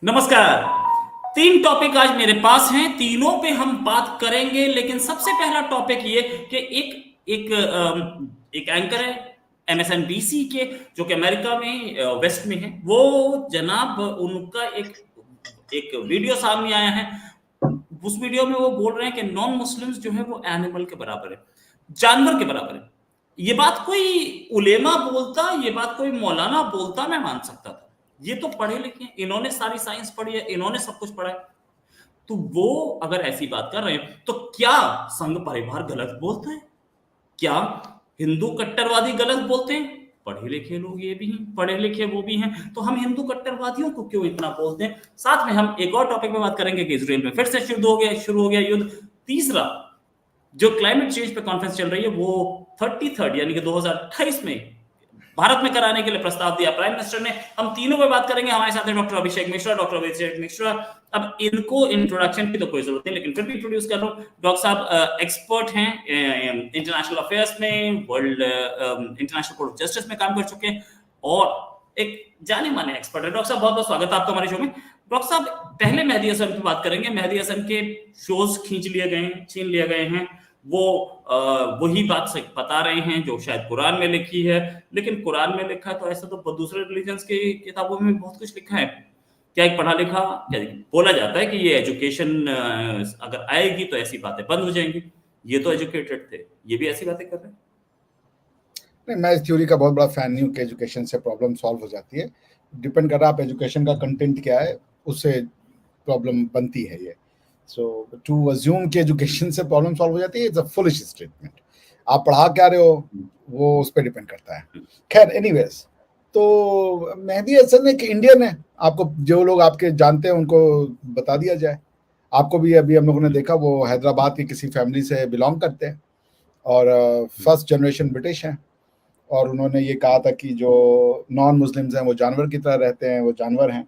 नमस्कार। 3 टॉपिक आज मेरे पास हैं, तीनों पे हम बात करेंगे। लेकिन सबसे पहला टॉपिक ये कि एक एंकर है एमएसएनबीसी के, जो कि अमेरिका में वेस्ट में है। वो जनाब, उनका एक एक वीडियो सामने आया है। उस वीडियो में वो बोल रहे हैं कि नॉन मुस्लिम्स जो है वो एनिमल के बराबर है, जानवर के बराबर है। ये बात कोई उलेमा बोलता, ये बात कोई मौलाना बोलता, मैं मान सकता था। ये तो पढ़े लिखे हैं, इन्होंने सारी साइंस पढ़ी है, इन्होंने सब कुछ पढ़ा है। तो वो अगर ऐसी बात कर रहे हैं तो क्या संघ परिवार गलत बोलता है? क्या हिंदू कट्टरवादी गलत बोलते हैं? पढ़े लिखे लोग ये भी हैं, पढ़े लिखे वो भी हैं। तो हम हिंदू कट्टरवादियों को क्यों इतना बोलते हैं? साथ में हम एक और टॉपिक पे बात करेंगे कि इसराइल में फिर से शुरू हो गया युद्ध। तीसरा, जो क्लाइमेट चेंज पे कॉन्फ्रेंस चल रही है वो 33rd यानी कि 2028 में भारत में कराने के लिए प्रस्ताव दिया प्राइम मिनिस्टर ने। हम तीनों पे बात करेंगे। हमारे साथ है डॉक्टर अभिषेक मिश्रा। अब इनको इंट्रोडक्शन की तो कोई जरूरत नहीं, लेकिन फिर भी इंट्रोड्यूस कर रहा हूं। डॉक्टर साहब एक्सपर्ट हैं इंटरनेशनल अफेयर्स में, world international court of justice में काम कर चुके हैं और एक जाने माने एक्सपर्ट है। डॉक्टर साहब, बहुत बहुत स्वागत है आपका हमारे शो में। डॉक्टर साहब, पहले मेहदी हसन की बात करेंगे। मेहदी हसन के शोज छीन लिए गए हैं। वो वही बात से बता रहे हैं जो शायद कुरान में लिखी है। लेकिन कुरान में लिखा है तो ऐसा तो दूसरे रिलीजन्स की किताबों में बहुत कुछ लिखा है। क्या एक पढ़ा लिखा, क्या बोला जाता है कि ये एजुकेशन अगर आएगी तो ऐसी बातें बंद हो जाएंगी। ये तो एजुकेटेड थे, ये भी ऐसी बातें कर रहे हैं। नहीं, मैं इस थ्योरी का बहुत बड़ा फैन नहीं हूँ कि एजुकेशन से प्रॉब्लम सॉल्व हो जाती है। डिपेंड कर रहा है आप एजुकेशन का कंटेंट क्या है, उससे प्रॉब्लम बनती है ये। सो टू अज्यूम कि एजुकेशन से प्रॉब्लम सॉल्व हो जाती है, इट्स अ फुलिश स्टेटमेंट। आप पढ़ा क्या रहे हो वो उस पर डिपेंड करता है। खैर, एनीवेज, तो मेहदी हसन एक इंडियन है। आपको जो लोग आपके जानते हैं उनको बता दिया जाए। आपको भी अभी हम लोगों ने देखा, वो हैदराबाद की किसी फैमिली से बिलोंग करते हैं और फर्स्ट जनरेशन ब्रिटिश हैं। और उन्होंने ये कहा था कि जो नॉन मुस्लिम्स हैं वो जानवर की तरह रहते हैं, वो जानवर हैं।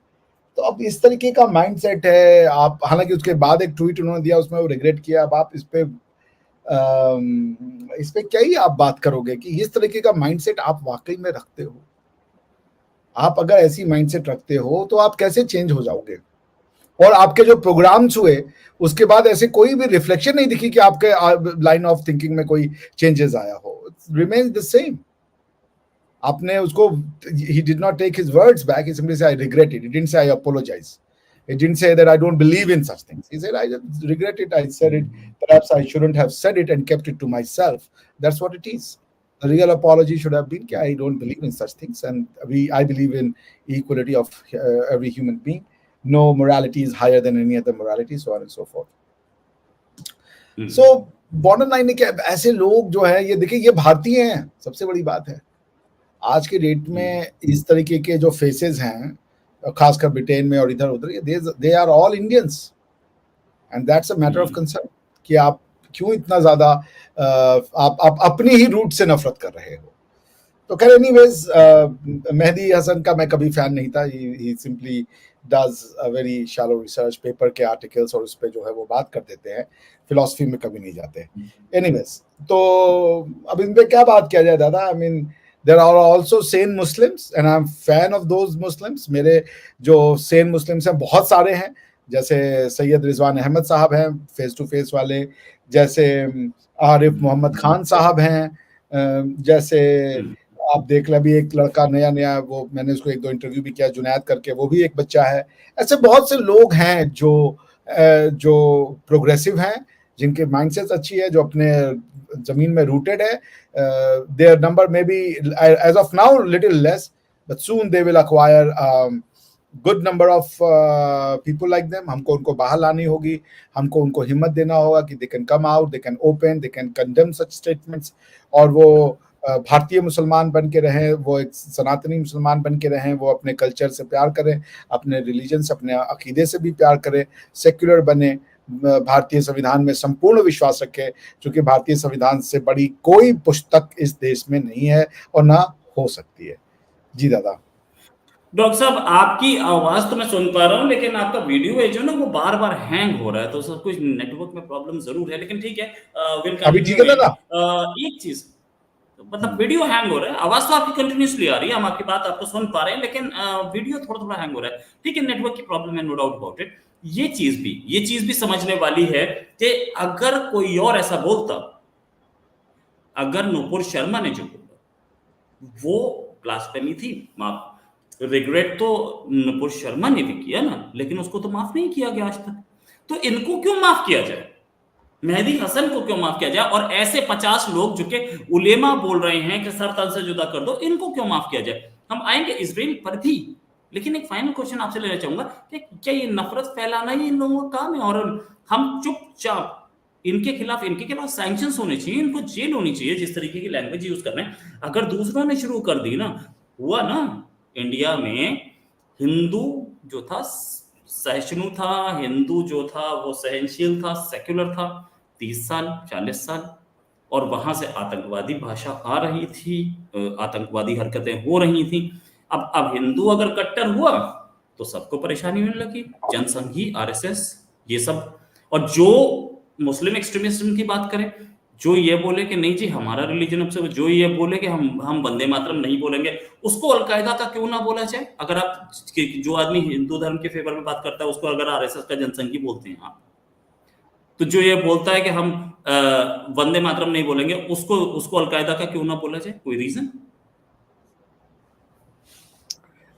तो अब इस तरीके का माइंडसेट है। आप, हालांकि उसके बाद एक ट्वीट उन्होंने दिया, उसमें वो रिग्रेट किया। अब आप इस पे क्या ही आप बात करोगे कि इस तरीके का माइंडसेट आप वाकई में रखते हो? आप अगर ऐसी माइंडसेट रखते हो तो आप कैसे चेंज हो जाओगे? और आपके जो प्रोग्राम्स हुए उसके बाद ऐसे कोई भी रिफ्लेक्शन नहीं दिखी कि आपके लाइन ऑफ थिंकिंग में कोई चेंजेस आया हो। Remains the same. आपने उसको, he did not take his words back. He simply said, I regret it. He didn't say, I apologize. He didn't say that I don't believe in such things. He said, I just regret it. I said it. Perhaps I shouldn't have said it and kept it to myself. That's what it is. The real apology should have been, I don't believe in such things. And I believe in equality of every human being. No morality is higher than any other morality, so on and so forth. So, border line है कि ऐसे लोग जो है, ये देखिए, ये भारतीय हैं। सबसे बड़ी बात है आज के डेट में इस तरीके के जो फेसेस हैं, खासकर ब्रिटेन में और इधर उधर, they are all Indians and that's a matter of concern कि आप क्यों इतना ज्यादा आप अपनी ही रूट से नफरत कर रहे हो। तो खैर, एनीवेज, मेहदी हसन का मैं कभी फैन नहीं था। He simply does a very shallow research, paper के आर्टिकल्स और उस पर जो है वो बात कर देते हैं, फिलॉसफी में कभी नहीं जाते। एनीवेज, तो अब इन पे क्या बात किया जाए दादा? I mean, there are also sane Muslims and I'm fan of those Muslims. मेरे जो sane Muslims हैं बहुत सारे हैं, जैसे सैयद रिजवान अहमद साहब हैं फेस टू फेस वाले, जैसे आरिफ मोहम्मद खान साहब हैं, जैसे आप देख लें, अभी एक लड़का नया वो, मैंने उसको 1-2 इंटरव्यू भी किया, जुनैद करके, वो भी एक बच्चा है। ऐसे बहुत से लोग हैं जो प्रोग्रेसिव हैं, जिनके माइंडसेट अच्छी है, जो अपने जमीन में रूटेड है। Their number may be, as of now, little less, but soon they will acquire good number of people like them. हमको उनको बाहर लानी होगी, हमको उनको हिम्मत देना होगा कि they can come out, they can open, they can condemn such statements, और वो भारतीय मुसलमान बन के रहें, वो एक सनातनी मुसलमान बन के रहें, वो अपने कल्चर से प्यार करें, अपने रिलीजन से, अपने अकीदे से भी प्यार करें, सेक्युलर बने, भारतीय संविधान में संपूर्ण विश्वास रखे, क्योंकि भारतीय संविधान से बड़ी कोई पुस्तक इस देश में नहीं है और ना हो सकती है। जी दादा। डॉक्टर साहब, आपकी आवाज तो मैं सुन पा रहा हूँ, लेकिन आपका वीडियो है जो ना वो बार बार हैंग हो रहा है। तो सब कुछ नेटवर्क में प्रॉब्लम जरूर है, लेकिन ठीक है, अभी ठीक है दादा? एक चीज मतलब वीडियो हैंग हो रहा है, आवाज तो आपकी कंटिन्यूसली आ रही है, हम आपकी बात आपको सुन पा रहे हैं, लेकिन वीडियो थोड़ा थोड़ा हैंग हो रहा है। ठीक है, नेटवर्क की प्रॉब्लम है, नो डाउट अबाउट इट। ये चीज भी समझने वाली है कि अगर कोई और ऐसा बोलता, अगर नुपुर शर्मा ने जो बोला वो ब्लास्फेमी थी, माफ, रिग्रेट तो नुपुर शर्मा ने भी किया ना, लेकिन उसको तो माफ नहीं किया गया आज तक। तो इनको क्यों माफ किया जाए, मेहदी हसन को क्यों माफ किया जाए, और ऐसे 50 लोग जो कि उलेमा बोल रहे हैं कि सर तन से जुदा कर दो, इनको क्यों माफ किया जाए। हम आएंगे इसराइल पर भी, लेकिन एक फाइनल क्वेश्चन आपसे लेना चाहूंगा कि क्या ये नफरत फैलाना ही इन लोगों का काम है, और हम चुपचाप इनके खिलाफ सैंक्शंस होने चाहिए, इनको जेल होनी चाहिए जिस तरीके की लैंग्वेज यूज कर रहे हैं। अगर दूसरों ने शुरू कर दी ना, हुआ ना, इंडिया में हिंदू जो था सहिष्णु था, हिंदू जो था वो सहनशील था, सेक्युलर था, 30 साल 40 साल, और वहां से आतंकवादी भाषा आ रही थी, आतंकवादी हरकतें हो रही थी। अब हिंदू अगर कट्टर हुआ तो सबको परेशानी होने लगी, जनसंघी, आरएसएस, ये सब। और जो मुस्लिम एक्सट्रीमिज्म की बात करें, जो ये बोले कि नहीं जी हमारा रिलीजन अब से, जो ये बोले कि हम वंदे मातरम नहीं बोलेंगे, उसको अलकायदा का क्यों ना बोला जाए। अगर आप, जो आदमी हिंदू धर्म के फेवर में बात करता है उसको अगर आरएसएस का जनसंघी बोलते हैं आप, तो जो ये बोलता है कि हम वंदे मातरम नहीं बोलेंगे, उसको अलकायदा का क्यों ना बोला जाए, कोई रीजन।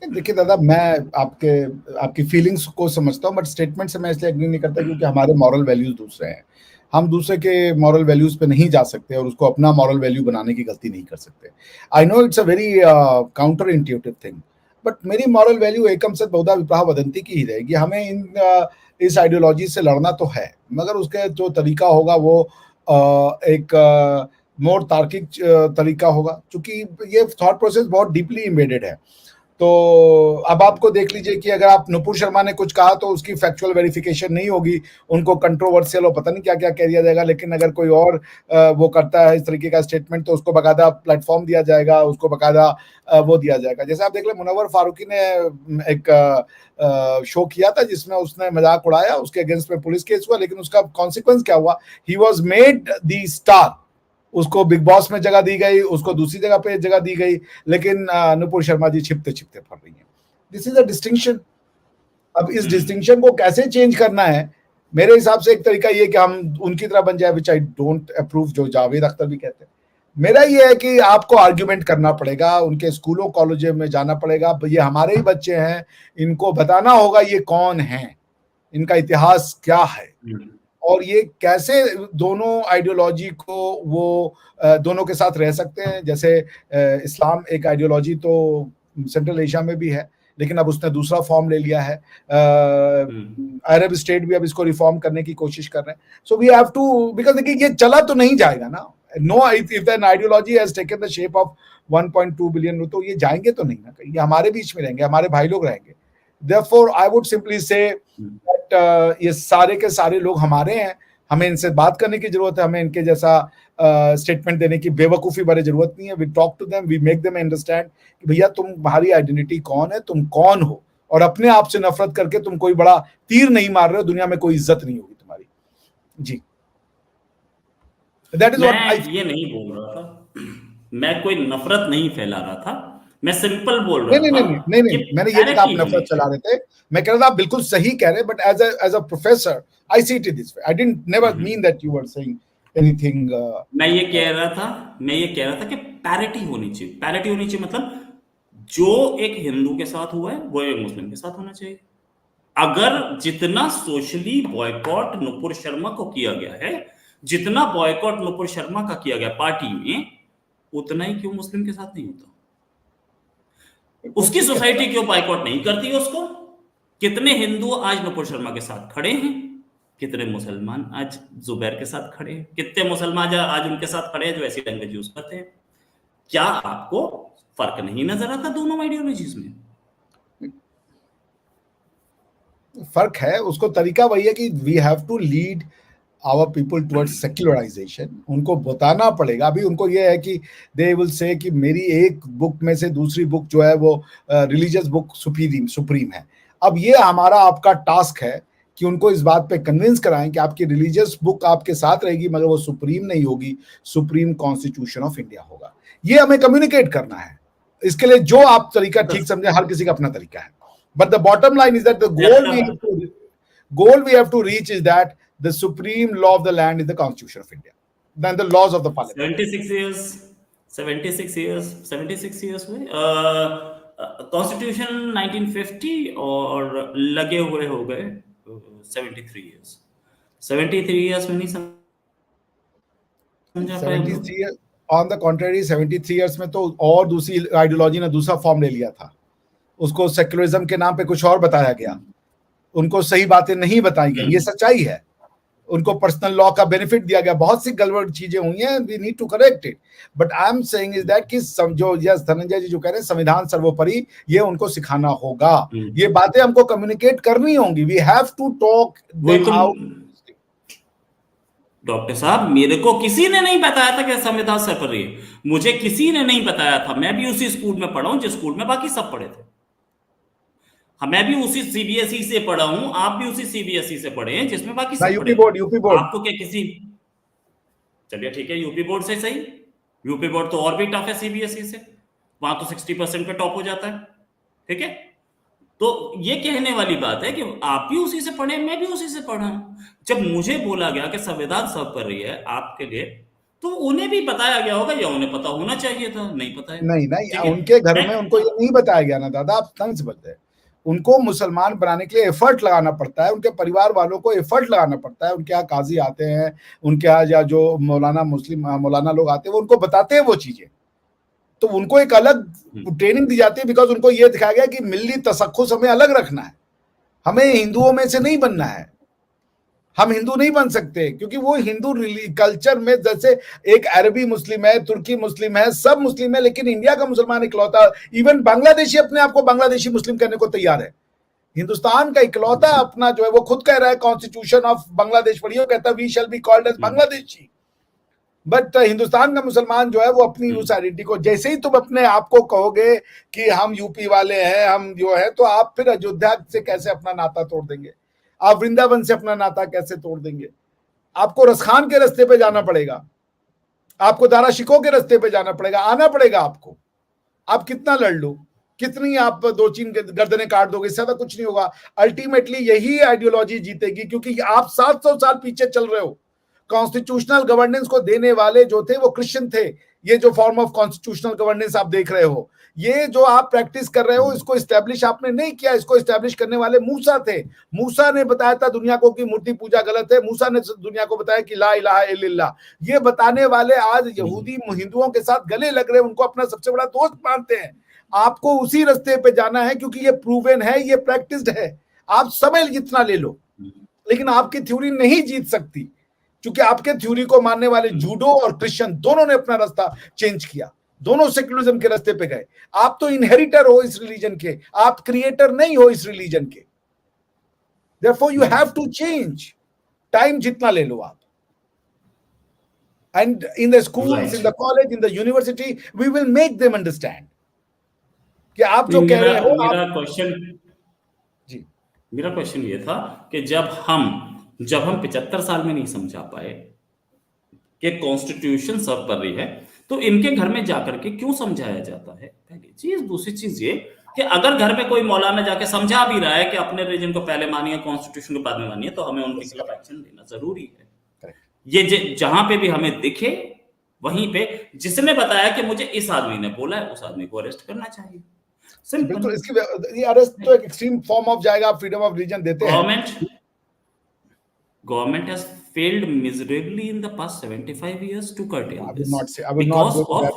देखिए दादा, मैं आपकी फीलिंग्स को समझता हूँ, बट स्टेटमेंट से मैं इसलिए एग्री नहीं करता क्योंकि हमारे मॉरल वैल्यूज दूसरे हैं। हम दूसरे के मॉरल वैल्यूज पे नहीं जा सकते और उसको अपना मॉरल वैल्यू बनाने की गलती नहीं कर सकते। I know it's a very counter intuitive thing, but मेरी मॉरल वैल्यू एकम सत बहुधा विप्राह वदंती की ही रहेगी। हमें इस आइडियोलॉजी से लड़ना तो है, मगर उसके जो तरीका होगा वो एक मोर तार्किक तरीका होगा, क्योंकि ये थॉट प्रोसेस बहुत डीपली इम्बेडेड है। तो अब आपको देख लीजिए कि अगर आप नुपुर शर्मा ने कुछ कहा तो उसकी फैक्चुअल वेरिफिकेशन नहीं होगी, उनको कंट्रोवर्शियल और पता नहीं क्या क्या कह दिया जाएगा। लेकिन अगर कोई और वो करता है इस तरीके का स्टेटमेंट तो उसको बकायदा प्लेटफॉर्म दिया जाएगा, उसको बकायदा वो दिया जाएगा। जैसे आप देख लें, मुनव्वर फारूकी ने एक शो किया था जिसमें उसने मजाक उड़ाया, उसके अगेंस्ट में पुलिस केस हुआ, लेकिन उसका कॉन्सिक्वेंस क्या हुआ, he was made the star. उसको बिग बॉस में जगह दी गई, उसको दूसरी जगह पे जगह दी गई, लेकिन नुपुर शर्मा जी छिपते छिपते फर रही हैं। This is a distinction. अब इस डिस्टिंक्शन को कैसे चेंज करना है, मेरे हिसाब से एक तरीका ये कि हम उनकी तरह बन जाए, विच आई डोंट अप्रूव, जो जावेद अख्तर भी कहते हैं। मेरा ये है कि आपको आर्ग्यूमेंट करना पड़ेगा, उनके स्कूलों कॉलेजों में जाना पड़ेगा, ये हमारे ही बच्चे हैं, इनको बताना होगा ये कौन है, इनका इतिहास क्या है, और ये कैसे दोनों आइडियोलॉजी को वो दोनों के साथ रह सकते हैं। जैसे इस्लाम एक आइडियोलॉजी तो सेंट्रल एशिया में भी है, लेकिन अब उसने दूसरा फॉर्म ले लिया है। अरब स्टेट भी अब इसको रिफॉर्म करने की कोशिश कर रहे हैं। So we have to, because देखिए ये चला तो नहीं जाएगा ना। No, if an ideology has taken the shape of 1.2 billion, तो ये जाएंगे तो नहीं ना, ये हमारे बीच में रहेंगे, हमारे भाई लोग रहेंगे। Therefore, I would simply say that ये सारे के सारे लोग हमारे हैं, हमें इनसे बात करने की जरूरत है, हमें इनके जैसा स्टेटमेंट देने की बेवकूफ़ी भरे जरूरत नहीं है। We talk to them, we make them understand कि भैया तुम्हारी आइडेंटिटी कौन है, तुम कौन हो, और अपने आप से नफरत करके तुम कोई बड़ा तीर नहीं मार रहे हो, दुनिया में कोई इज्जत नहीं होगी तुम्हारी। जी, दैट इज व्हाट आई। ये नहीं बोल रहा था, मैं कोई नफरत नहीं फैला रहा था, मैं सिंपल बोल रहा था नहीं, मैंने ये नहीं कहा आप नफरत चला रहे थे, मैं कह रहा था आप बिल्कुल सही कह रहे हैं, but as a professor I see it this way. I didn't never mean that you were saying anything. मैं ये कह रहा था कि पैरिटी होनी चाहिए। पैरिटी होनी चाहिए मतलब जो एक हिंदू के साथ हुआ है वो एक मुस्लिम के साथ होना चाहिए। अगर जितना सोशली बॉयकॉट नुपुर शर्मा को किया गया है, जितना बॉयकॉट नुपुर शर्मा का किया गया पार्टी में, उतना ही क्यों मुस्लिम के साथ नहीं होता? उसकी सोसाइटी क्यों बाइकआउट नहीं करती है उसको? कितने हिंदू आज नुपुर शर्मा के साथ खड़े हैं, कितने मुसलमान आज जुबैर के साथ खड़े हैं, कितने मुसलमान आज उनके साथ खड़े हैं जो ऐसी लैंग्वेज यूज करते हैं। क्या आपको फर्क नहीं नजर आता दोनों आइडियोलॉजीज में? फर्क है, उसको तरीका वही है कि we have to lead our people towards secularisation. उनको बताना पड़ेगा। अभी उनको ये है कि दे विल से कि मेरी एक बुक में से दूसरी बुक जो है वो रिलीजियस बुक सुप्रीम है। अब ये हमारा आपका टास्क है कि उनको इस बात पे कन्विंस कराएं कि आपकी रिलीजियस बुक आपके साथ रहेगी, मगर वो सुप्रीम नहीं होगी, सुप्रीम कॉन्स्टिट्यूशन ऑफ इंडिया होगा। ये हमें कम्युनिकेट करना है। इसके लिए जो आप तरीका ठीक समझे, हर किसी का अपना तरीका है, but the bottom line is that the goal we have to reach is that the supreme law of the land is the Constitution of India, then the laws of the parliament. 76 years हुए constitution 1950 और लगे हुए हो गए 73 years में नहीं समझा पाए हम लोग। 73 years, on the contrary 73 years में तो और दूसरी आइडियोलॉजी ने दूसरा फॉर्म ले लिया था, उसको सेक्युलरिज्म के नाम पे कुछ और बताया गया, उनको सही बातें नहीं बताई गई, ये सच्चाई है। उनको पर्सनल लॉ का बेनिफिट दिया गया, बहुत सी गड़बड़ चीजें हुई हैं, we need to correct it, but I am saying is that कि जो यस धनंजय जी जो कह रहे हैं संविधान सर्वोपरि, ये उनको सिखाना होगा, ये बातें हमको कम्युनिकेट करनी होंगी, we have to talk them out. Doctor साहब, मेरे को किसी ने नहीं बताया था कि संविधान सर्वोपरि है, मुझे किसी ने नहीं बताया था, मैं भी उसी स्कूल में पढ़ा हूं जिस स्कूल में बाकी सब पढ़े थे, मैं भी उसी सीबीएसई से पढ़ा हूं, आप भी उसी सीबीएसई से पढ़े हैं जिसमें बाकी सब यूपी बोर्ड आपको क्या किसी, चलिए ठीक है यूपी बोर्ड से सही, यूपी बोर्ड तो और भी टफ है सीबीएसई से, वहां तो 60% पे टॉप हो जाता है, ठीक है। तो ये कहने वाली बात है कि आप भी उसी से पढ़े, मैं भी उसी से पढ़ा हूं। जब मुझे बोला गया कि संविधान सर्वोपरि है आपके लिए, तो उन्हें भी बताया गया होगा या उन्हें पता होना चाहिए था, नहीं पता है। नहीं, उनके घर में उनको ये नहीं बताया गया ना दादा, आप तंग से बोलते हैं। उनको मुसलमान बनाने के लिए एफर्ट लगाना पड़ता है, उनके परिवार वालों को एफर्ट लगाना पड़ता है, उनके यहाँ काजी आते हैं, उनके यहाँ या जो मौलाना लोग आते हैं वो उनको बताते हैं वो चीजें, तो उनको एक अलग ट्रेनिंग दी जाती है, बिकॉज उनको ये दिखाया गया कि मिल्ली तसख्खुस हमें अलग रखना है, हमें हिंदुओं में से नहीं बनना है, हम हिंदू नहीं बन सकते, क्योंकि वो हिंदू कल्चर में जैसे एक अरबी मुस्लिम है, तुर्की मुस्लिम है, सब मुस्लिम है, लेकिन इंडिया का मुसलमान इकलौता, इवन बांग्लादेशी अपने आप को बांग्लादेशी मुस्लिम कहने को तैयार है। हिंदुस्तान का इकलौता अपना जो है वो खुद कह रहा है कॉन्स्टिट्यूशन ऑफ बांग्लादेश पढ़िए, कहता है we shall be called as Bangladeshi, but Hindustan का मुसलमान जो है वो अपनी उस आइडेंटिटी को, जैसे ही तुम अपने आप को कहोगे कि हम यूपी वाले हैं, हम जो है, तो आप फिर अयोध्या से कैसे अपना नाता तोड़ देंगे, आप वृंदावन से अपना नाता कैसे तोड़ देंगे, आपको रसखान के रास्ते पे जाना पड़ेगा, आपको दारा शिकोह के रास्ते पे जाना पड़ेगा, आना पड़ेगा आपको, आप कितना लड़ लो, कितनी आप 2-3 गर्दनें काट दोगे, इससे ज्यादा कुछ नहीं होगा। अल्टीमेटली यही आइडियोलॉजी जीतेगी, क्योंकि आप 700 साल पीछे चल रहे हो। कॉन्स्टिट्यूशनल गवर्नेंस को देने वाले जो थे वो क्रिश्चियन थे, ये जो फॉर्म ऑफ कॉन्स्टिट्यूशनल गवर्नेंस आप देख रहे हो, ये जो आप प्रैक्टिस कर रहे हो, इसको इस्टेब्लिश आपने नहीं किया, इसको इस्टेब्लिश करने वाले मूसा थे। मूसा ने बताया था दुनिया को कि मूर्ति पूजा गलत है, मूसा ने दुनिया को बताया कि ला इलाहा इल्लल्लाह, ये बताने वाले आज यहूदी हिंदुओं के साथ गले लग रहे हैं, उनको अपना सबसे बड़ा दोस्त मानते हैं। आपको उसी रास्ते पे जाना है, क्योंकि ये प्रूवन है, ये प्रैक्टिस्ड है, आप समय जितना ले लो, लेकिन आपकी थ्योरी नहीं जीत सकती, क्योंकि आपके थ्योरी को मानने वाले जूडो और क्रिश्चियन दोनों ने अपना रास्ता चेंज किया, दोनों सेक्युलरिज्म के रास्ते पे गए। आप तो इनहेरिटर हो इस रिलीजन के, आप क्रिएटर नहीं हो इस रिलीजन के, therefore you have to change, time जितना ले लो आप, and in the schools, in the college, in the university, we will make them understand कि आप जो कह रहे हो। मेरा क्वेश्चन ये था कि जब हम 75 साल में नहीं समझा पाए कि कॉन्स्टिट्यूशन सर्वोपरि है, तो इनके घर में जाकर के क्यों समझाया जाता है, पहली चीज। दूसरी चीज ये कि अगर घर में कोई मौलाना जाके समझा भी रहा है कि अपने रीजन को पहले मानिए, कॉन्स्टिट्यूशन को बाद में मानिए, तो हमें उनके खिलाफ एक्शन लेना जरूरी है। ये जहां पे भी हमें दिखे, वहीं पे जिसने बताया कि मुझे इस आदमी ने बोला है, उस आदमी को अरेस्ट करना चाहिए। बिल्कुल, इसकी अरेस्ट तो एक एक्सट्रीम फॉर्म ऑफ जाएगा, आप फ्रीडम ऑफ रिलीजन देते हैं। Government has failed miserably in the past 75 years to curtail this. I will not go to that.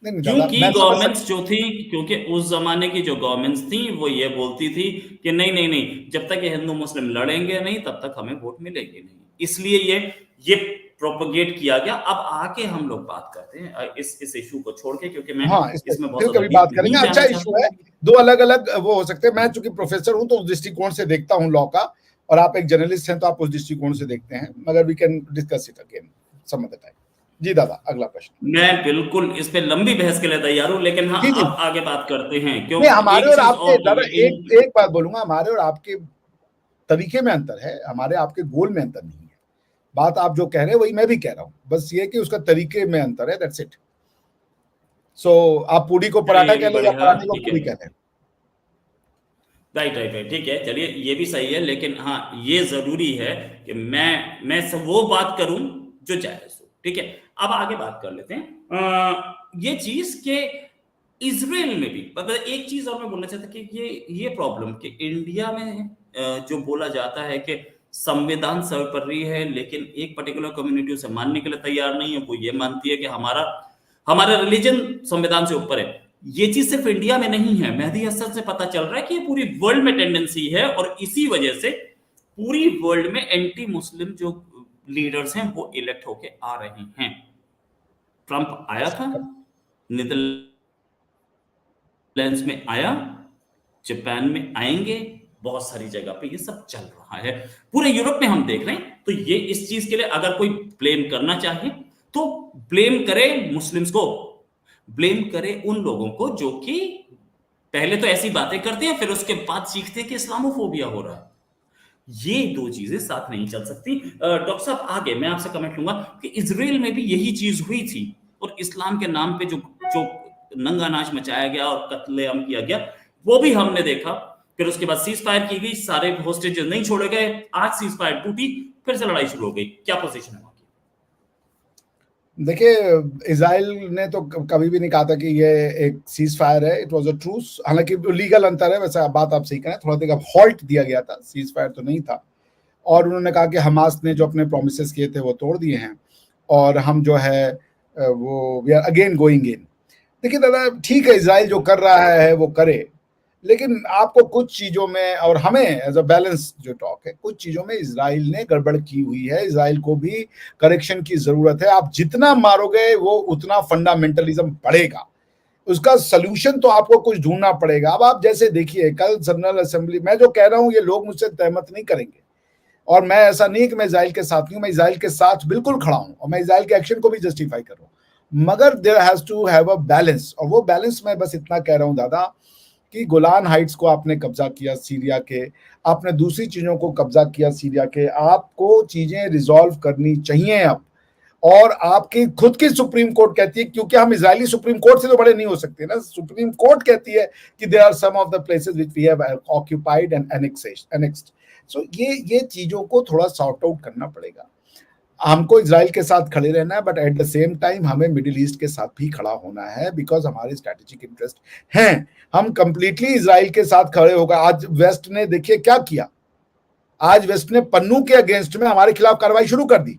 क्योंकि गवर्नमेंट्स जो थी, क्योंकि उस जमाने की जो गवर्नमेंट्स थी वो ये बोलती थी कि नहीं, जब तक ये हिंदू मुस्लिम लड़ेंगे नहीं तब तक हमें वोट मिलेगी नहीं, इसलिए ये प्रोपगेट किया गया। अब आके हम लोग बात करते हैं इस इशू को छोड़ के, क्योंकि मैं इसमें बहुत कभी बात करेंगे। अच्छा इशू है, दो अलग अलग वो हो सकते हैं। मैं चूंकि प्रोफेसर हूं तो उस दृष्टिकोण से देखता हूं लॉ का, और आप एक जर्नलिस्ट हैं तो आप उस दृष्टिकोण से देखते हैं, मगर we can discuss it again some other time. जी दादा, अगला प्रश्न। मैं बिल्कुल इस पे लंबी बहस के लिए तैयार हूं, लेकिन हाँ अब आगे बात करते हैं। क्योंकि हमारे और आपके दादा, एक बात बोलूंगा, हमारे और आपके तरीके में अंतर है, हमारे आपके गोल में अंतर नहीं है। बात आप जो कह रहे हैं वही मैं भी कह रहा हूं, बस ये कि उसका तरीके में अंतर है, दैट्स इट। सो आप पूरी को चलिए पराठा ये कह भी लें या बढ़िया, पराठे को ठीक है। पूरी कह लें। राइट, राइट, राइट, ठीक है, चलिए ये भी सही है, लेकिन हाँ ये जरूरी है कि मैं सब वो बात करूं जो जायज हो, ठीक है। अब आगे बात कर लेते हैं ये चीज के इसराइल में भी, मतलब एक चीज और मैं बोलना चाहता कि ये प्रॉब्लम कि इंडिया में जो बोला जाता है कि संविधान सर्वोपरि है, लेकिन एक पर्टिकुलर कम्युनिटी उसे मानने के लिए तैयार नहीं है। वो ये मानती है कि हमारा हमारा रिलीजन संविधान से ऊपर है। ये चीज सिर्फ इंडिया में नहीं है, मेहदी हसन से पता चल रहा है कि ये पूरी वर्ल्ड में टेंडेंसी है, और इसी वजह से पूरी वर्ल्ड में एंटी मुस्लिम जो लीडर्स हैं वो इलेक्ट होके आ रहे हैं। ट्रंप आया था, नीदरलैंड्स में आया, जापान में आएंगे, बहुत सारी जगह पे ये सब चल रहा है, पूरे यूरोप में हम देख रहे हैं। तो ये इस चीज के लिए अगर कोई ब्लेम करना चाहे तो ब्लेम करे मुस्लिम्स को, ब्लेम करे उन लोगों को जो कि पहले तो ऐसी बातें करते हैं, फिर उसके बाद सीखते हैं कि इस्लामोफोबिया हो रहा है। ये दो चीजें साथ नहीं चल सकती। डॉक्टर साहब आगे मैं आपसे कमेंट लूंगा कि इजराइल में भी यही चीज हुई थी, और इस्लाम के नाम पे जो जो नंगा नाच मचाया गया और कत्लेआम किया गया वो भी हमने देखा। फिर उसके बाद सीज फायर की गई, सारे होस्टेज नहीं छोड़े गए, आज सीज फायर टूटी, फिर से लड़ाई शुरू हो गई। क्या पोजीशन है वहां की? देखिए, इजराइल ने तो कभी भी नहीं कहा था कि ये एक सीज फायर है, इट वाज अ ट्रूस। हालांकि लीगल अंतर है, वैसे बात आप सही करें, थोड़ा देर हॉल्ट दिया गया था, सीज फायर तो नहीं था। और उन्होंने कहा कि हमास ने जो अपने प्रोमिस किए थे वो तोड़ दिए हैं, और हम जो है वो we are again going in. देखिए दादा, ठीक है, इजराइल जो कर रहा है वो करे, लेकिन आपको कुछ चीजों में और हमें एज अ बैलेंस जो टॉक है, कुछ चीजों में इजराइल ने गड़बड़ की हुई है, इजराइल को भी करेक्शन की जरूरत है। आप जितना मारोगे वो उतना फंडामेंटलिज्म बढ़ेगा, उसका सोल्यूशन तो आपको कुछ ढूंढना पड़ेगा। अब आप जैसे देखिए, कल जनरल असेंबली, मैं जो कह रहा हूं ये लोग मुझसे सहमत नहीं करेंगे, और मैं ऐसा नहीं कि मैं इजराइल के साथ नहीं हूं, मैं इजराइल के साथ बिल्कुल खड़ा हूं, और मैं इजराइल के एक्शन को भी जस्टिफाई कर रहा हूं, मगर there has to have a balance. और वो बैलेंस मैं बस इतना कह रहा हूं दादा कि गोलान हाइट्स को आपने कब्जा किया सीरिया के, आपने दूसरी चीजों को कब्जा किया सीरिया के, आपको चीजें रिजॉल्व करनी चाहिए अब। और आपकी खुद की सुप्रीम कोर्ट कहती है, क्योंकि हम इजरायली सुप्रीम कोर्ट से तो बड़े नहीं हो सकते ना, सुप्रीम कोर्ट कहती है कि there are some of the places which we have occupied and annexed. So ये चीजों को थोड़ा सॉर्ट आउट करना पड़ेगा। हमको इजराइल के साथ खड़े रहना है, but at the same time हमें मिडिल ईस्ट के साथ भी खड़ा होना है, बिकॉज हमारे स्ट्रेटेजिक इंटरेस्ट हैं। हम कंप्लीटली इजराइल के साथ खड़े होगा। आज वेस्ट ने देखिए क्या किया, आज वेस्ट ने पन्नू के अगेंस्ट में हमारे खिलाफ कार्रवाई शुरू कर दी।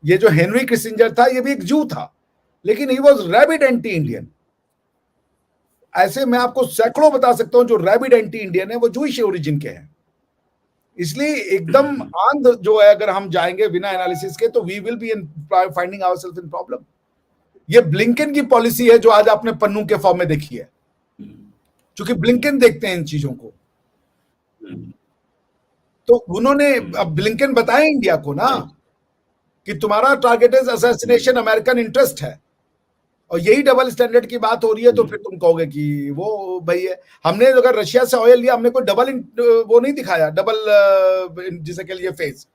ये जो हेनरी किसिंजर था ये भी एक जू था, लेकिन he was rabid anti Indian. ऐसे मैं आपको सैकड़ों बता सकता हूं जो रैबिड एंटी इंडियन है वो जूइश ओरिजिन के हैं। इसलिए एकदम आंध जो है, अगर हम जाएंगे बिना एनालिसिस के, तो we will be in finding ourselves in problem. ये ब्लिंकन की पॉलिसी है जो आज आपने पन्नू के फॉर्म में देखी है, क्योंकि ब्लिंकन देखते हैं इन चीजों को। तो उन्होंने, अब ब्लिंकन बताए इंडिया को ना कि तुम्हारा target is assassination, American interest है, और यही डबल स्टैंडर्ड की बात हो रही है। तो फिर तुम कहोगे कि वो भाई है, हमने अगर रशिया से ऑयल लिया, हमने कोई डबल वो नहीं दिखाया, डबल जिसे कह लिए फेस।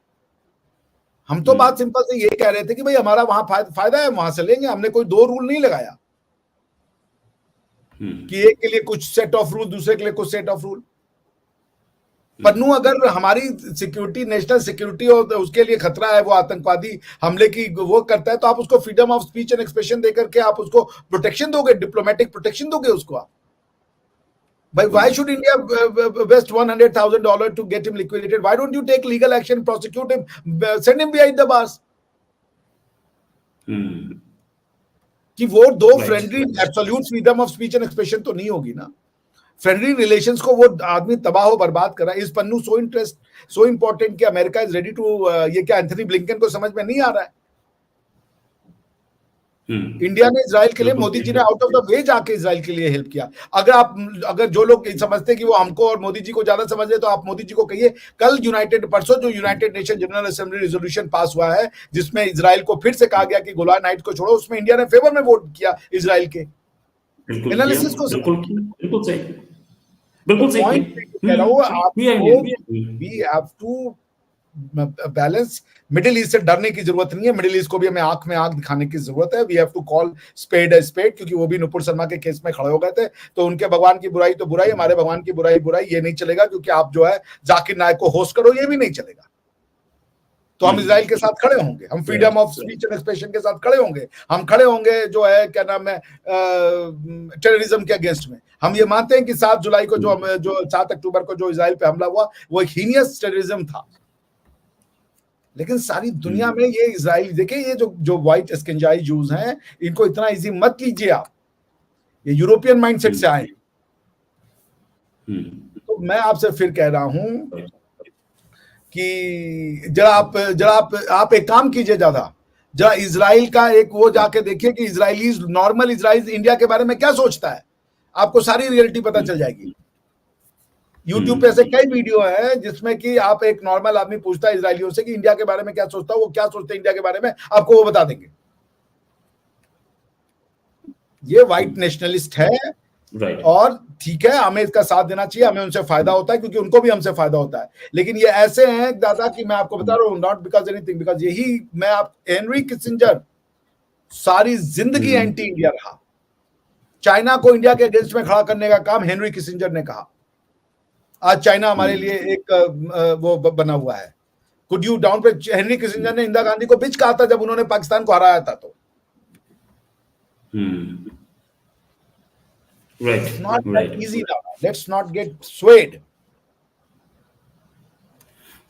हम तो बात सिंपल से ये कह रहे थे कि भाई हमारा वहां फायदा है, वहां से लेंगे। हमने कोई दो रूल नहीं लगाया कि एक के लिए कुछ सेट ऑफ रूल, दूसरे के लिए कुछ सेट ऑफ रूल। पन्नू अगर हमारी सिक्योरिटी, नेशनल सिक्योरिटी और उसके लिए खतरा है, वो आतंकवादी हमले की वो करता है, तो आप उसको freedom of speech and expression देकर के आप उसको प्रोटेक्शन दोगे, डिप्लोमेटिक प्रोटेक्शन दोगे उसको आप। भाई, why should India invest $100,000 to get him liquidated? Why don't you take legal action, prosecute him, send him behind the bars? कि वो दो friendly, absolute freedom of speech and expression तो नहीं होगी ना। फ्रेंडली रिलेशंस को वो आदमी तबाह हो बर्बाद कर रहा है। इस पन्नू सो इंपॉर्टेंट कि अमेरिका इज रेडी टू, ये क्या एंथनी ब्लिंकन को समझ में नहीं आ रहा है। इंडिया ने इजराइल के लिए, मोदी जी ने आउट ऑफ द वे जाके इजराइल के लिए हेल्प किया। अगर जो लोग समझते कि वो हमको और मोदी जी को ज्यादा समझ रहे, तो आप मोदी जी को कहिए, कल परसों जो United nation general assembly resolution pass हुआ है जिसमें इजराइल को फिर से कहा गया कि गोलान हाइट्स को छोड़ो, उसमें इंडिया ने फेवर में वोट किया इजराइल के। एनालिसिस को बिल्कुल सही, बिल्कुल सही पॉइंट कह रहा हूं आपको, we have to balance. Middle East से डरने की जरूरत नहीं है, मिडिल ईस्ट को भी हमें आंख में आंख दिखाने की जरूरत है। We have to call spade a spade, क्योंकि वो भी नुपुर शर्मा के केस में खड़े हो गए थे। तो उनके भगवान की बुराई तो बुराई, हमारे भगवान की बुराई बुराई, ये नहीं चलेगा क्योंकि आप जो है जाकिर नायक को होस्ट करो, ये भी नहीं चलेगा। तो हम इजराइल के साथ खड़े होंगे, हम freedom of speech and expression के साथ खड़े होंगे, हम खड़े होंगे जो है क्या नाम है टेररिज्म के अगेंस्ट में। हम ये मानते हैं कि 7 जुलाई को जो 7 अक्टूबर को जो इजराइल पे हमला हुआ वो एक हीनियस टेररिज्म था। लेकिन सारी दुनिया में ये इजराइल, देखिए ये जो व्हाइट एस्किंजाई जूस हैं, इनको इतना इजी मत लीजिए आप, ये यूरोपियन माइंडसेट से आए। तो मैं आपसे फिर कह रहा हूं कि जरा आप एक काम कीजिए, जरा इजराइल का एक वो जाके देखिए कि इजरायलीज, नॉर्मल इजराइल इंडिया के बारे में क्या सोचता है, आपको सारी रियलिटी पता चल जाएगी। यूट्यूब पे ऐसे कई वीडियो है जिसमें कि आप एक नॉर्मल आदमी पूछता है इजरायलियों से कि इंडिया के बारे में क्या सोचता है, वो क्या सोचते हैं इंडिया के बारे में, आपको वो बता देंगे। ये व्हाइट नेशनलिस्ट है, और ठीक है, हमें इसका साथ देना चाहिए, हमें उनसे फायदा होता है क्योंकि उनको भी हमसे फायदा होता है। लेकिन ये ऐसे हैं दादा कि मैं आपको बता रहा हूँ, नॉट बिकॉज एनीथिंग, बिकॉज यही मैं आप हेनरी किसिंजर सारी जिंदगी एंटी इंडिया रहा। चाइना को इंडिया के अगेंस्ट में खड़ा करने का काम हेनरी किसिंजर ने कहा। आज चाइना हमारे लिए एक वो बना हुआ है। कुड यू डाउन पे हेनरी किसिंजर ने इंदिरा गांधी को बिच कहा था जब उन्होंने पाकिस्तान को हराया था। तो Right, it's not right. that easy now. Let's not get swayed.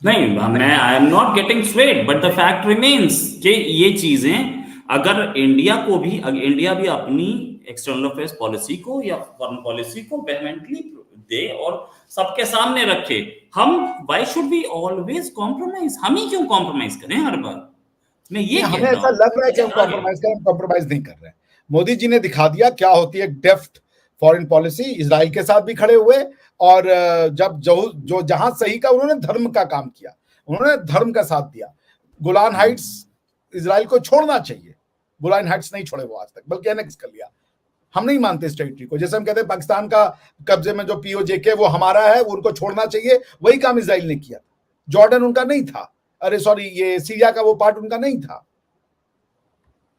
नहीं, मैं I am not getting swayed, but the fact remains कि ये चीजें अगर इंडिया भी अपनी एक्सटर्नल अफेयर्स पॉलिसी को या फॉरेन पॉलिसी को वेहेमेंटली दे और सबके सामने रखे, हम why should we always compromise? हम ही क्यों कॉम्प्रोमाइज करें हर बार? मैं ये हमें ऐसा लग रहा है कि हम कॉम्प्रोमाइज करें, हम कॉम्प्रोमाइज नहीं कर रहे हैं। मोदी जी ने दिखा दिया क्या होती है डेफ्ट फॉरेन पॉलिसी। इजराइल के साथ भी खड़े हुए, और जब जो जहां सही का, उन्होंने धर्म का काम किया, उन्होंने धर्म का साथ दिया। गोलान हाइट्स इजराइल को छोड़ना चाहिए, गोलान हाइट्स नहीं छोड़े वो आज तक, बल्कि एनेक्स कर लिया। हम नहीं मानते इस टेरिटरी को, जैसे हम कहते हैं पाकिस्तान का कब्जे में जो पीओजेके वो हमारा है, वो उनको छोड़ना चाहिए, वही काम इजराइल ने किया। जॉर्डन उनका नहीं था, अरे सॉरी, ये सीरिया का वो पार्ट उनका नहीं था।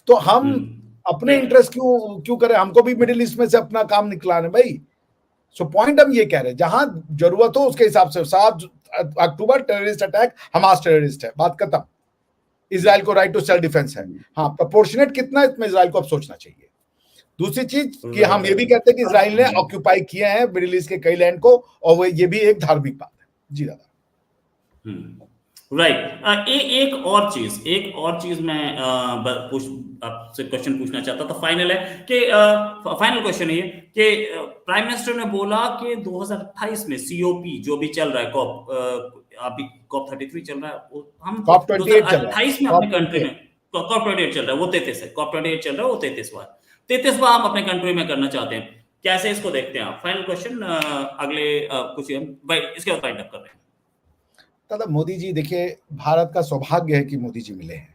तो हम अपने इंटरेस्ट क्यों करें? हमको भी मिडिल ईस्ट में से अपना काम निकलाना है भाई। सो पॉइंट हम ये कह रहे हैं, जहां जरूरत हो उसके हिसाब से। 7 अक्टूबर टेररिस्ट अटैक, हमास टेररिस्ट है, बात खत्म। इजराइल को राइट टू सेल्फ डिफेंस है। हाँ, प्रोपोर्शनेट कितना है इसमें इजराइल को अब सोचना चाहिए। दूसरी चीज कि हम ये भी कहते हैं कि इजराइल ने ऑक्यूपाई किए हैं मिडिल ईस्ट के कई लैंड को, और वो ये भी एक धार्मिक बात है। जी दादा। राइट। एक और चीज मैं आपसे क्वेश्चन पूछना चाहता था, फाइनल है कि फाइनल क्वेश्चन है कि प्राइम मिनिस्टर ने बोला कि 2028 में COP जो भी चल रहा है, अभी COP 33 चल रहा है, हम COP 28 में अपने कंट्री में COP 28 चल रहा है, वो 33 है। COP 28 चल रहा है, वो 33वां हम अपने कंट्री में करना चाहते हैं। कैसे इसको देखते हैं आप? फाइनल क्वेश्चन, अगले कुछ इसके बाद फाइंड अप कर रहे हैं। दादा, मोदी जी, देखिए, भारत का सौभाग्य है कि मोदी जी मिले हैं,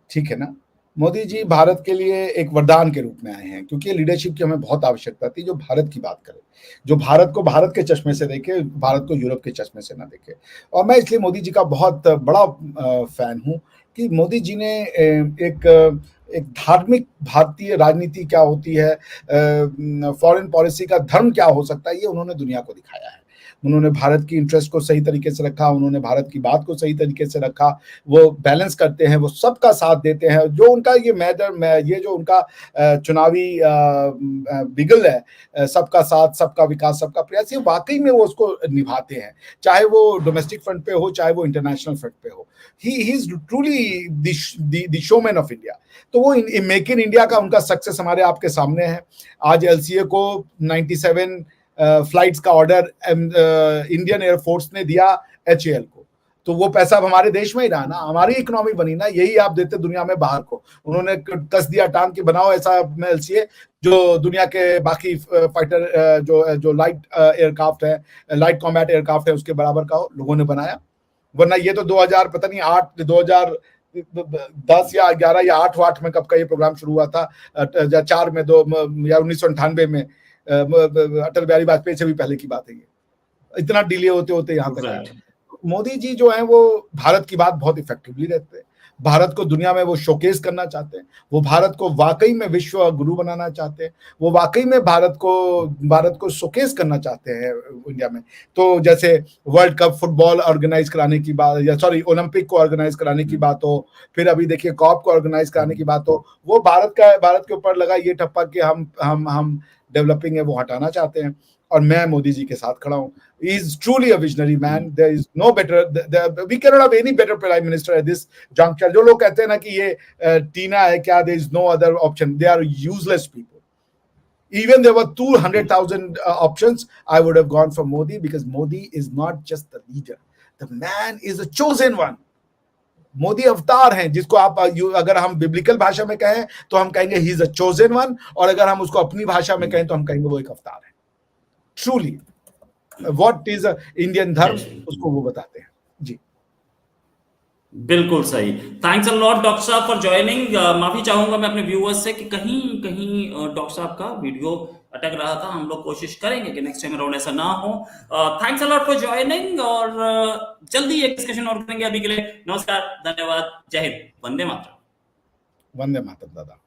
ठीक है ना। मोदी जी भारत के लिए एक वरदान के रूप में आए हैं, क्योंकि लीडरशिप की हमें बहुत आवश्यकता थी, जो भारत की बात करे, जो भारत को भारत के चश्मे से देखे, भारत को यूरोप के चश्मे से ना देखे। और मैं इसलिए मोदी जी का बहुत बड़ा फैन हूँ कि मोदी जी ने एक धार्मिक भारतीय राजनीति क्या होती है, फॉरेन पॉलिसी का धर्म क्या हो सकता है, ये उन्होंने दुनिया को दिखाया है। उन्होंने भारत की इंटरेस्ट को सही तरीके से रखा, उन्होंने भारत की बात को सही तरीके से रखा। वो बैलेंस करते हैं, वो सबका साथ देते हैं। जो उनका ये जो उनका चुनावी बिगल है, सबका साथ, सबका विकास, सबका प्रयास, ये वाकई में वो उसको निभाते हैं, चाहे वो डोमेस्टिक फ्रंट पे हो, चाहे वो इंटरनेशनल फ्रंट पे हो। He is truly the showman of India. तो वो मेक इन इंडिया का उनका सक्सेस हमारे आपके सामने है। आज LCA को 97 फ्लाइट्स का ऑर्डर इंडियन एयरफोर्स ने दिया HAL को, तो वो पैसा अब हमारे देश में ही रहा ना, हमारी इकोनॉमी बनी ना। यही आप देते दुनिया में बाहर को, उन्होंने कस दिया टांग के बनाओ ऐसा LCA जो दुनिया के बाकी फाइटर जो लाइट एयरक्राफ्ट है, लाइट कॉम्बैट एयरक्राफ्ट है, उसके बराबर का हो, लोगों ने बनाया। वरना ये तो 2000 पता नहीं 2010 या 11 या 8 में कब का ये प्रोग्राम शुरू हुआ था, 4 में या 1998 में, अटल बिहारी वाजपेयी से भी पहले की बात है। ये इतना डिले होते होते यहाँ तक आया। मोदी जी जो है वो भारत की बात बहुत इफेक्टिवली रहते हैं, भारत को दुनिया में वो शोकेस करना चाहते हैं, वो भारत को वाकई में विश्व गुरु बनाना चाहते हैं, वो वाकई में भारत को शोकेस करना चाहते हैं इंडिया में। तो जैसे वर्ल्ड कप फुटबॉल ऑर्गेनाइज कराने की बात, या सॉरी ओलंपिक को ऑर्गेनाइज कराने की बात हो, फिर अभी देखिए कॉप को ऑर्गेनाइज कराने की बात हो, वो भारत के ऊपर लगा ये ठप्पा कि हम डेवलपिंग है वो हटाना चाहते हैं, और मैं मोदी जी के साथ खड़ा हूं। He is truly a visionary man. There is no better. We cannot have any better prime minister at this juncture. जो लोग कहते हैं ना कि ये टीना है क्या, there is no other option. They are useless people. Even there were 200,000 options, I would have gone for Modi, because Modi is not just the leader. The man is a chosen one. Modi अवतार हैं, जिसको आप अगर हम biblical भाषा में कहें तो हम कहेंगे he is a chosen one, और अगर हम उसको अपनी भाषा में कहें तो हम कहेंगे वो एक अवतार है। ट्रूली व्हाट इज इंडियन धर्म, उसको वो बताते हैं जी। बिल्कुल सही। थैंक्स अ लॉट डॉक्टर साहब फॉर ज्वाइनिंग। माफी चाहूंगा मैं अपने व्यूअर्स से कि कहीं कहीं डॉक्टर साहब का वीडियो अटक रहा था। हम लोग कोशिश करेंगे कि नेक्स्ट टाइम अराउंड ऐसा ना हो। Thanks a lot for joining, और जल्दी एक डिस्कशन और करेंगे। अभी के लिए नमस्कार, धन्यवाद, जय हिंद, वंदे मातरम। वंदे मातरम दादा।